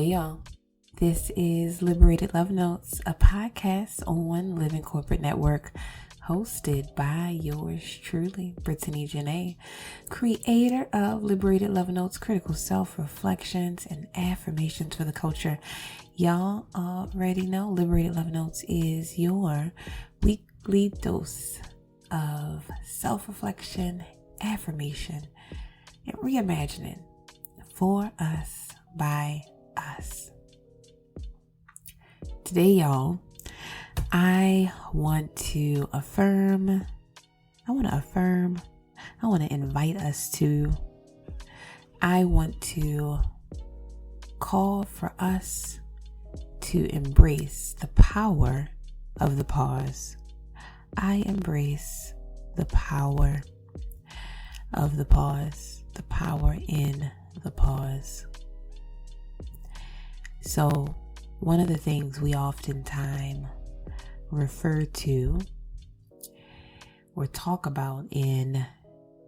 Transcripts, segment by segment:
Hey y'all, this is Liberated Love Notes, a podcast on Living Corporate Network, hosted by yours truly, Brittany, Janay, creator of Liberated Love Notes, critical self-reflections and affirmations for the culture. Y'all already know Liberated Love Notes is your weekly dose of self-reflection, affirmation, and reimagining for us by us. Today, y'all, I want to invite us to, I want to call for us to embrace the power of the pause. I embrace the power of the pause, the power in the pause. So, one of the things we oftentimes refer to or talk about in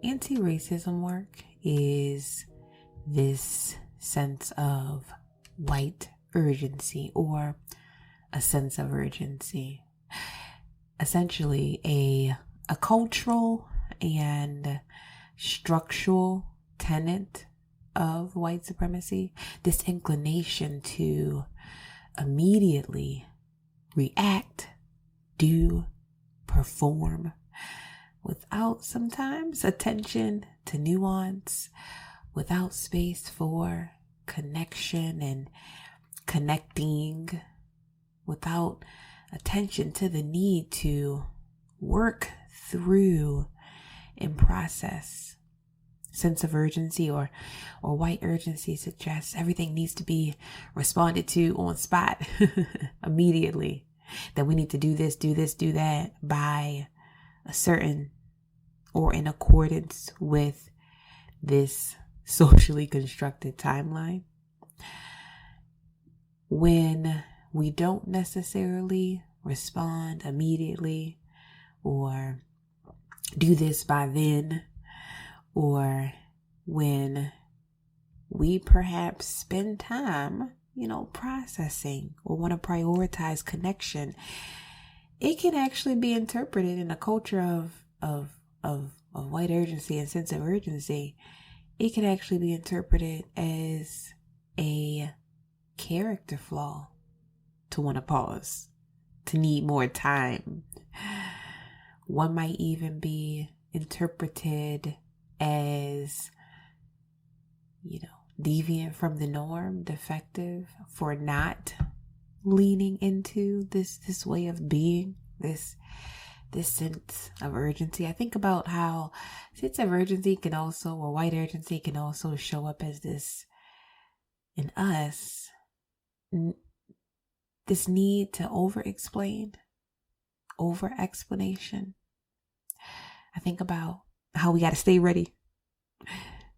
anti-racism work is this sense of white urgency or a sense of urgency. Essentially a cultural and structural tenet of white supremacy, this inclination to immediately react, do, perform, without sometimes attention to nuance, without space for connection and connecting, without attention to the need to work through and process. Sense of urgency or white urgency suggests everything needs to be responded to on spot immediately. That we need to do this, do that by a certain or in accordance with this socially constructed timeline. When we don't necessarily respond immediately or do this by then, or when we perhaps spend time, processing or want to prioritize connection, it can actually be interpreted in a culture of white urgency and sense of urgency. It can actually be interpreted as a character flaw to want to pause, to need more time. One might even be interpreted as, deviant from the norm, defective for not leaning into this way of being, this sense of urgency. I think about how sense of urgency can also, or white urgency can also show up as this in us, this need to over-explain, over-explanation. I think about how we got to stay ready,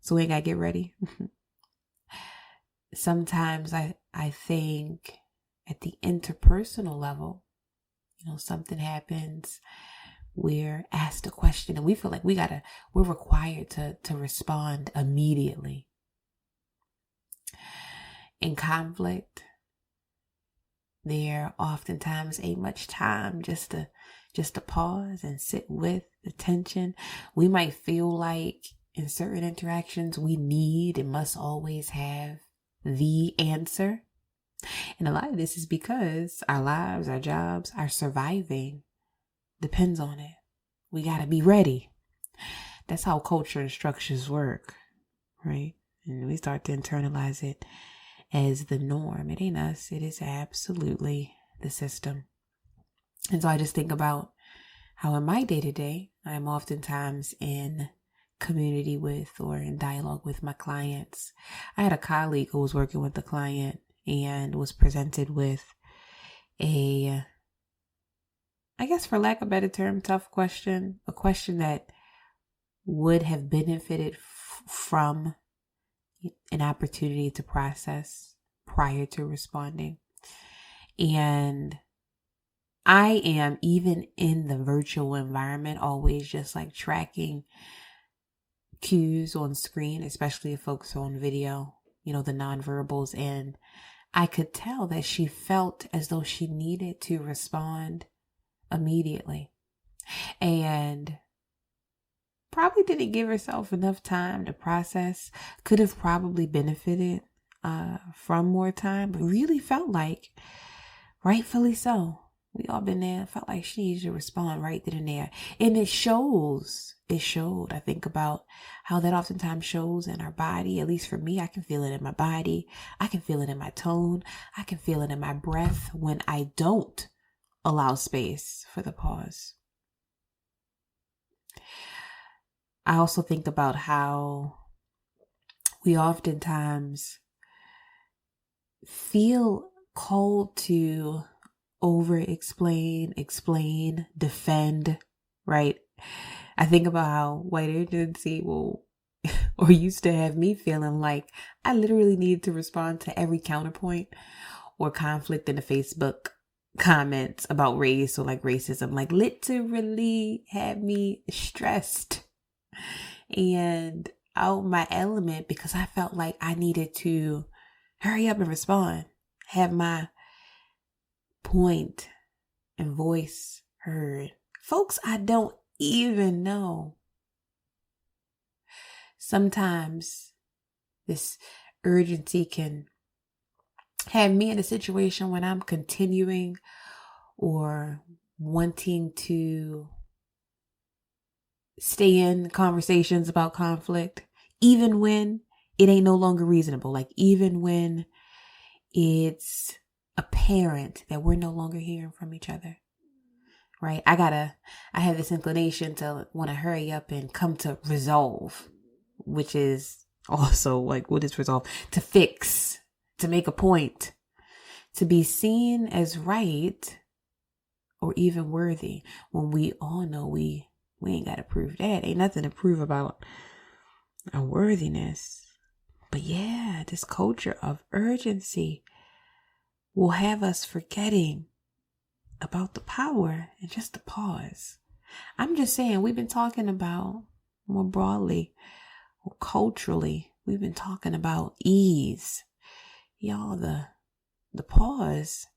so we ain't got to get ready. Sometimes I think at the interpersonal level, something happens, we're asked a question and we feel like we're required to respond immediately. In conflict, there oftentimes ain't much time just to pause and sit with the tension. We might feel like in certain interactions we need and must always have the answer. And a lot of this is because our lives, our jobs, our surviving depends on it. We got to be ready. That's how culture and structures work, right? And we start to internalize it as the norm. It ain't us. It is absolutely the system. And so I just think about how in my day-to-day, I'm oftentimes in community with or in dialogue with my clients. I had a colleague who was working with the client and was presented with a, I guess for lack of a better term, tough question, a question that would have benefited from an opportunity to process prior to responding. And I am, even in the virtual environment, always just like tracking cues on screen, especially if folks are on video, the nonverbals. And I could tell that she felt as though she needed to respond immediately and probably didn't give herself enough time to process. Could have probably benefited from more time, but really felt like, rightfully so, we all been there, felt like she needs to respond right then and there. And it shows. It showed. I think about how that oftentimes shows in our body. At least for me, I can feel it in my body. I can feel it in my tone. I can feel it in my breath when I don't allow space for the pause. I also think about how we oftentimes feel called to over-explain, explain, defend, right? I think about how white urgency will or used to have me feeling like I literally needed to respond to every counterpoint or conflict in the Facebook comments about race or like racism, like literally had me stressed and out my element because I felt like I needed to hurry up and respond, have my point and voice heard. Folks I don't even know. Sometimes this urgency can have me in a situation when I'm continuing or wanting to stay in conversations about conflict, even when it ain't no longer reasonable. Like even when it's apparent that we're no longer hearing from each other, right? I have this inclination to want to hurry up and come to resolve, which is also like, what is resolve? To fix, to make a point, to be seen as right or even worthy, when we all know we ain't got to prove that. Ain't nothing to prove about our worthiness. But yeah, this culture of urgency will have us forgetting about the power and just the pause. I'm just saying, we've been talking about more broadly, or culturally, we've been talking about ease. Y'all, the pause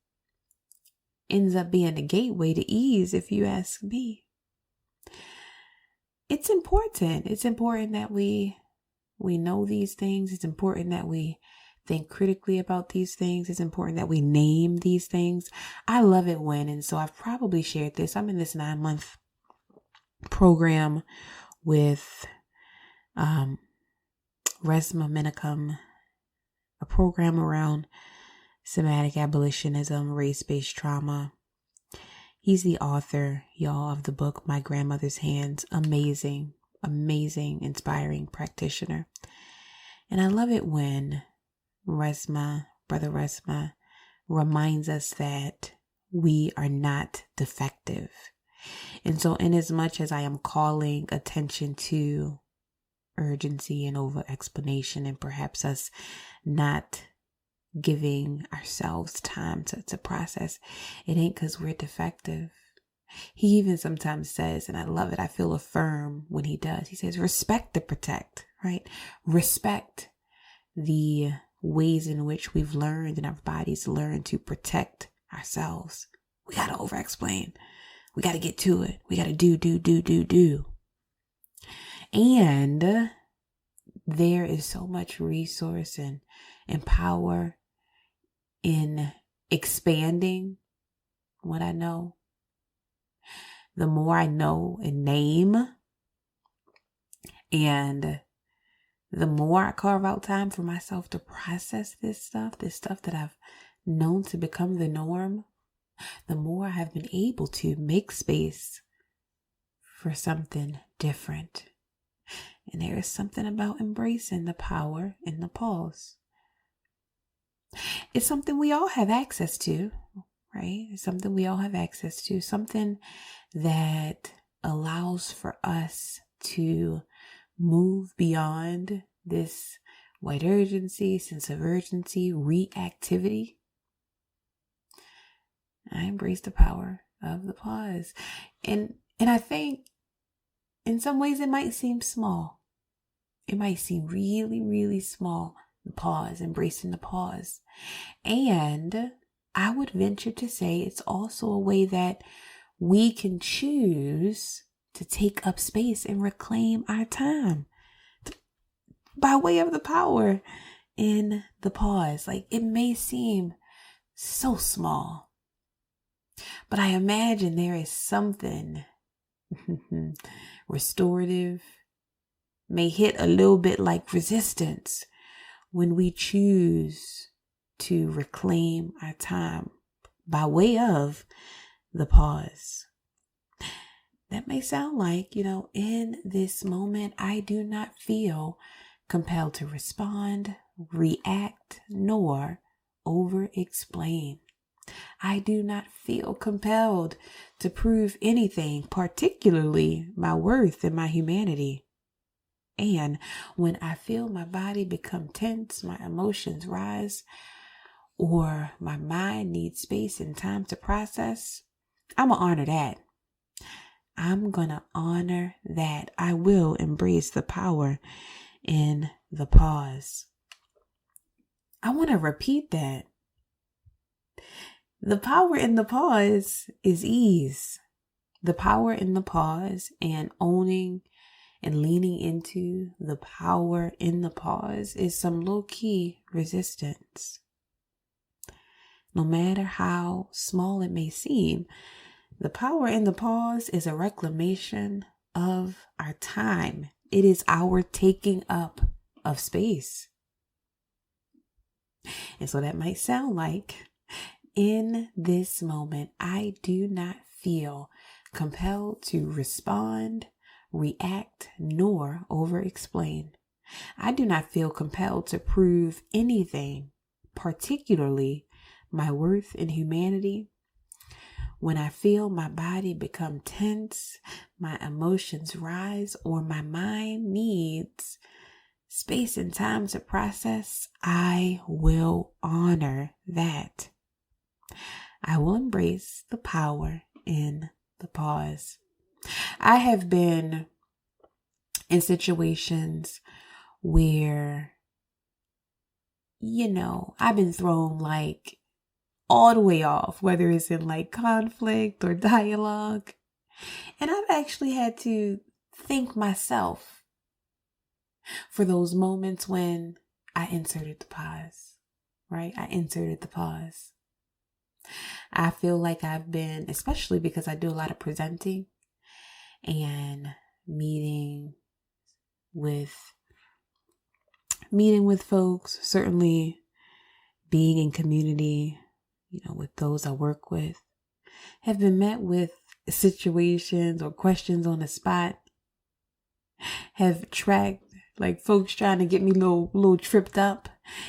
ends up being the gateway to ease, if you ask me. It's important. It's important that we know these things. It's important that we think critically about these things. It's important that we name these things. I love it when, and so I've probably shared this, I'm in this 9-month program with Resma Minicum, a program around somatic abolitionism, race-based trauma. He's the author, y'all, of the book, My Grandmother's Hands. Amazing, inspiring practitioner. And I love it when Brother Resma, reminds us that we are not defective. And so in as much as I am calling attention to urgency and over explanation and perhaps us not giving ourselves time to process, it ain't because we're defective. He even sometimes says, and I love it, I feel affirmed when he does, he says, respect the protect, right? Respect the ways in which we've learned and our bodies learn to protect ourselves. We got to over explain. We got to get to it. We got to do. And there is so much resource and power in expanding what I know. The more I know and name, and the more I carve out time for myself to process this stuff that I've known to become the norm, the more I have been able to make space for something different. And there is something about embracing the power in the pause. It's something we all have access to, right? It's something we all have access to, something that allows for us to move beyond this white urgency, sense of urgency, reactivity. I embrace the power of the pause. And I think in some ways it might seem small. It might seem really, really small. The pause, embracing the pause. And I would venture to say it's also a way that we can choose to take up space and reclaim our time by way of the power in the pause. Like, it may seem so small, but I imagine there is something restorative, may hit a little bit like resistance when we choose to reclaim our time by way of the pause. That may sound like, in this moment, I do not feel compelled to respond, react, nor over-explain. I do not feel compelled to prove anything, particularly my worth and my humanity. And when I feel my body become tense, my emotions rise, or my mind needs space and time to process, I'm going to honor that. I'm going to honor that. I will embrace the power in the pause. I want to repeat that. The power in the pause is ease. The power in the pause and owning and leaning into the power in the pause is some low-key resistance. No matter how small it may seem, the power in the pause is a reclamation of our time. It is our taking up of space. And so that might sound like, in this moment, I do not feel compelled to respond, react, nor over-explain. I do not feel compelled to prove anything, particularly my worth and humanity. When I feel my body become tense, my emotions rise, or my mind needs space and time to process, I will honor that. I will embrace the power in the pause. I have been in situations where, I've been thrown like all the way off, whether it's in like conflict or dialogue. And I've actually had to thank myself for those moments when I inserted the pause, right? I inserted the pause. I feel like I've been, especially because I do a lot of presenting and meeting with folks, certainly being in community, with those I work with, have been met with situations or questions on the spot, have tracked like folks trying to get me little tripped up,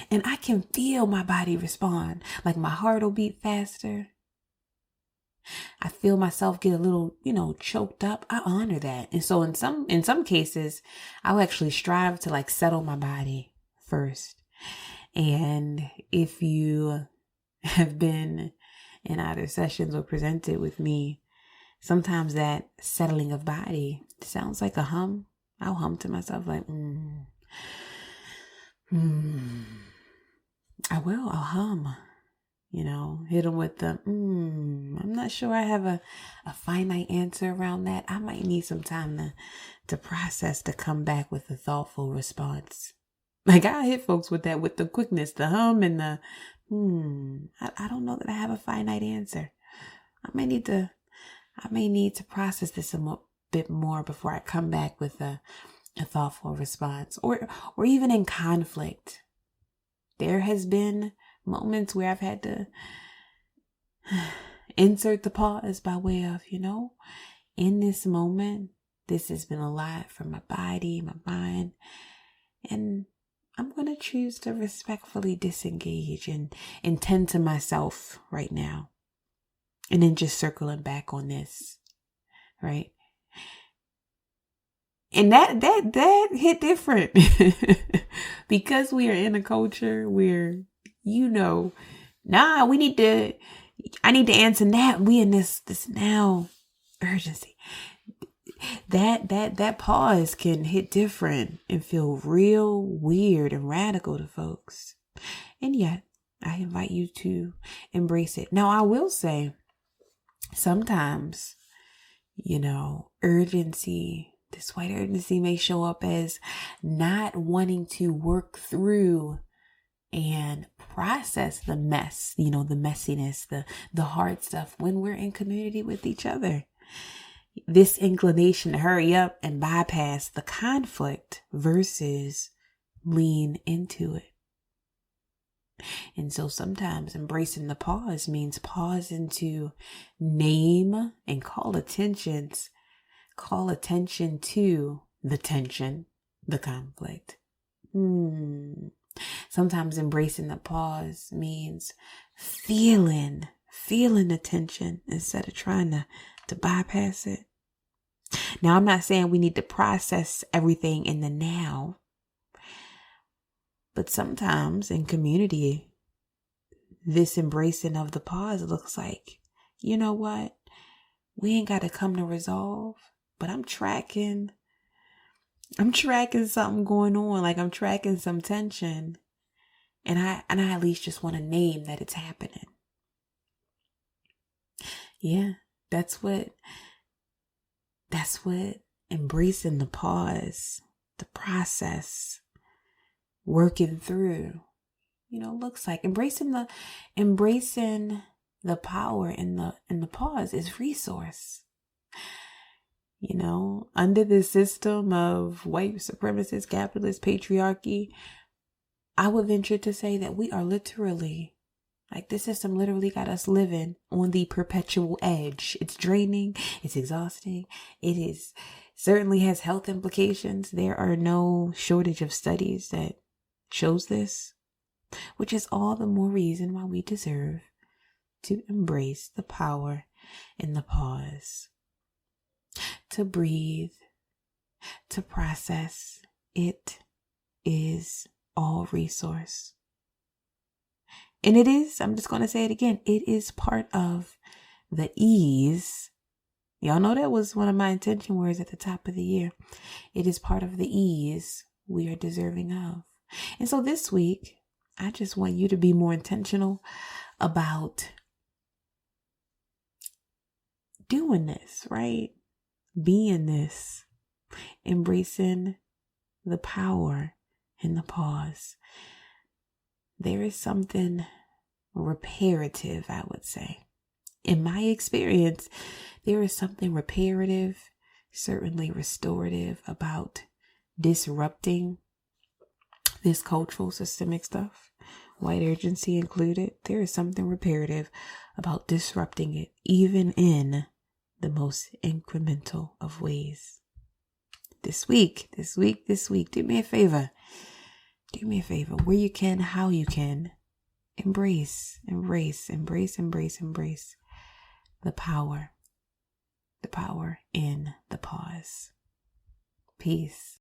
and I can feel my body respond. Like my heart will beat faster. I feel myself get a little, choked up. I honor that. And so in some cases, I'll actually strive to like settle my body first. And if you have been in either sessions or presented with me, sometimes that settling of body sounds like a hum. I'll hum to myself like, I'll hum, hit them with the, I'm not sure I have a finite answer around that. I might need some time to process, to come back with a thoughtful response. Like I hit folks with that, with the quickness, the hum and the, I don't know that I have a finite answer. I may need to process this a bit more before I come back with a thoughtful response. Or even in conflict, there has been moments where I've had to insert the pause by way of, in this moment, this has been a lot for my body, my mind, and I'm going to choose to respectfully disengage and tend to myself right now. And then just circling back on this, right? And that hit different because we are in a culture where, I need to answer that. We in this now urgency. that pause can hit different and feel real weird and radical to folks. And yet, I invite you to embrace it. Now, I will say, sometimes, urgency, this white urgency may show up as not wanting to work through and process the mess, the messiness, the hard stuff when we're in community with each other. This inclination to hurry up and bypass the conflict versus lean into it. And so sometimes embracing the pause means pausing to name and call attention to the tension, the conflict. Sometimes embracing the pause means feeling the tension instead of trying to bypass it. Now, I'm not saying we need to process everything in the now, but sometimes in community, this embracing of the pause looks like, you know what? We ain't got to come to resolve, but I'm tracking something going on. Like I'm tracking some tension, and I at least just want to name that it's happening. Yeah, that's what embracing the pause, the process, working through, looks like. Embracing the power in the pause is resource. Under the system of white supremacist, capitalist patriarchy, I would venture to say that we are literally, this system literally got us living on the perpetual edge. It's draining. It's exhausting. Certainly has health implications. There are no shortage of studies that shows this, which is all the more reason why we deserve to embrace the power in the pause, to breathe, to process. It is all resource. And it is, I'm just going to say it again, it is part of the ease. Y'all know that was one of my intention words at the top of the year. It is part of the ease we are deserving of. And so this week, I just want you to be more intentional about doing this, right? Being this, embracing the power in the pause. There is something reparative, I would say. In my experience, there is something reparative, certainly restorative about disrupting this cultural systemic stuff, white urgency included. There is something reparative about disrupting it, even in the most incremental of ways. This week, do me a favor. Where you can, how you can, embrace the power in the pause. Peace.